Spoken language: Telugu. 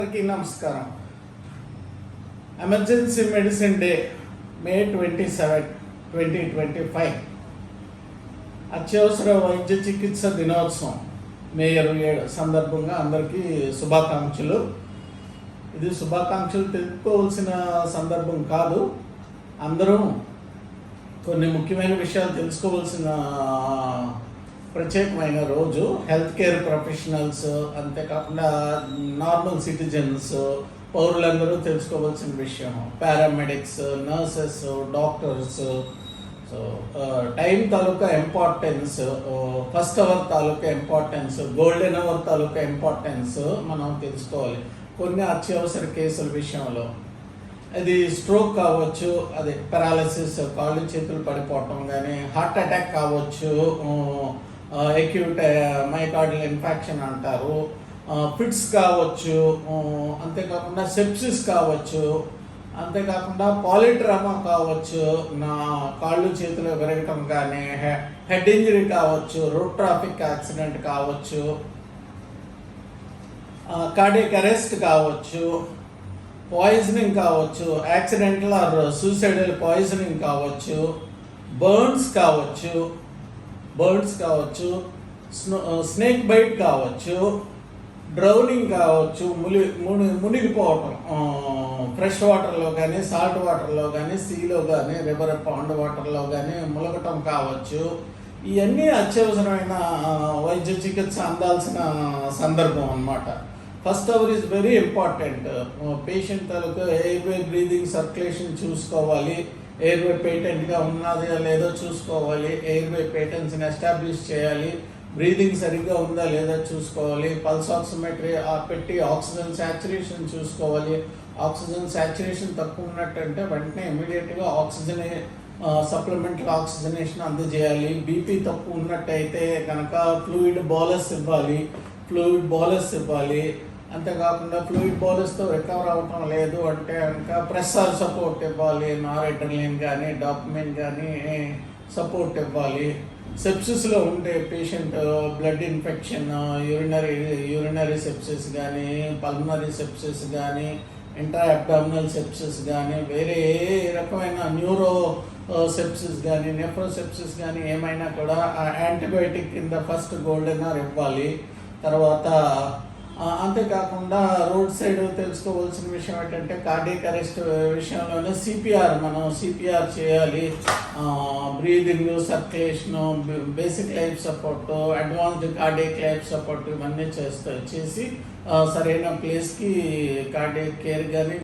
అందరికీ నమస్కారం. ఎమర్జెన్సీ మెడిసిన్ డే మే 27, 2025 అత్యవసర వైద్య చికిత్స దినోత్సవం మే 27 సందర్భంగా అందరికీ శుభాకాంక్షలు. ఇది శుభాకాంక్షలు తెలుసుకోవాల్సిన సందర్భం కాదు. అందరూ కొన్ని ముఖ్యమైన విషయాలు తెలుసుకోవాల్సిన ప్రత్యేకమైన రోజు. హెల్త్ కేర్ ప్రొఫెషనల్స్, అంతేకాకుండా నార్మల్ సిటిజన్స్, పౌరులందరూ తెలుసుకోవాల్సిన విషయం. Paramedics, nurses, doctors. So time తాలూకా ఇంపార్టెన్స్, ఫస్ట్ అవర్ తాలూకా ఇంపార్టెన్స్, గోల్డెన్ అవర్ తాలూకా ఇంపార్టెన్స్ మనం తెలుసుకోవాలి. కొన్ని అత్యవసర కేసుల విషయంలో అది స్ట్రోక్ కావచ్చు, అది పారాలసిస్, కాళ్ళు చేతులు పడిపోవటం, కానీ హార్ట్ అటాక్ కావచ్చు, అక్యూట్ మైకార్డియల్ ఇన్ఫెక్షన్ అంటారు, ఫిట్స్ కావచ్చు, అంతేకాకుండా సెప్సిస్ కావచ్చు, అంతేకాకుండా పాలిట్రామా కావచ్చు, నా కాళ్ళు చేతులు విరగటం కానీ, హెడ్ ఇంజరీ కావచ్చు, రోడ్ ట్రాఫిక్ యాక్సిడెంట్ కావచ్చు, కార్డియక్ అరెస్ట్ కావచ్చు, పాయిజనింగ్ కావచ్చు, యాక్సిడెంటల్ ఆర్ సూసైడల్ పాయిజనింగ్ కావచ్చు, బర్న్స్ కావచ్చు, స్నేక్ బైట్ కావచ్చు, డ్రౌనింగ్ కావచ్చు, మునిగిపోవటం, ఫ్రెష్ వాటర్లో కానీ, సాల్ట్ వాటర్లో కానీ, సీలో కానీ, రివర్ పాండ్ వాటర్లో కానీ ములగటం కావచ్చు. ఇవన్నీ అత్యవసరమైన వైద్య చికిత్స అందాల్సిన సందర్భం అన్నమాట. First hour is very important. Patient తాలూకు ఎయిర్వే బ్రీదింగ్ సర్క్యులేషన్ చూసుకోవాలి. ఎయిర్వే పేటెంట్గా ఉన్నదో లేదో చూసుకోవాలి. ఎయిర్వే పేటెంట్స్ని ఎస్టాబ్లిష్ చేయాలి. బ్రీదింగ్ సరిగ్గా ఉందా లేదా చూసుకోవాలి. పల్స్ ఆక్సిమెట్రీ పెట్టి ఆక్సిజన్ శాచురేషన్ చూసుకోవాలి. ఆక్సిజన్ శాచురేషన్ తక్కువ ఉన్నట్టంటే వెంటనే ఇమీడియట్గా ఆక్సిజన్ సప్లిమెంటరీ ఆక్సిజనేషన్ అందజేయాలి. బీపీ తక్కువ ఉన్నట్టయితే కనుక ఫ్లూయిడ్ బోలస్ ఇవ్వాలి. అంతేకాకుండా ఫ్లూయిడ్ బోలస్తో రికవర్ అవ్వటం లేదు అంటే కనుక ప్రెస్సార్ సపోర్ట్ ఇవ్వాలి. నారెడ్రలిన్ కానీ, డాపమైన్ కానీ సపోర్ట్ ఇవ్వాలి. సెప్సిస్లో ఉండే patient blood infection, urinary sepsis కానీ, పల్మనరీ సెప్సిస్ కానీ, ఇంట్రా అబ్డామినల్ సెప్సిస్ కానీ, వేరే ఏ రకమైన న్యూరో సెప్సిస్ కానీ, నెఫ్రోసెప్సిస్ కానీ ఏమైనా కూడా యాంటీబయాటిక్ కింద ఫస్ట్ గోల్డెన్ అవర్ ఇవ్వాలి. తర్వాత అంతేకాకుండా రోడ్ సైడ్ తెలుసుకోవాల్సిన విషయం ఏంటంటే కార్డియక్ అరెస్ట్ విషయంలోనే సిపిఆర్ చేయాలి. Breathing, circulation, basic life support, advanced cardiac life support ఇవన్నీ చేసి సరైన ప్లేస్కి కార్డియక్ కేర్ కానీ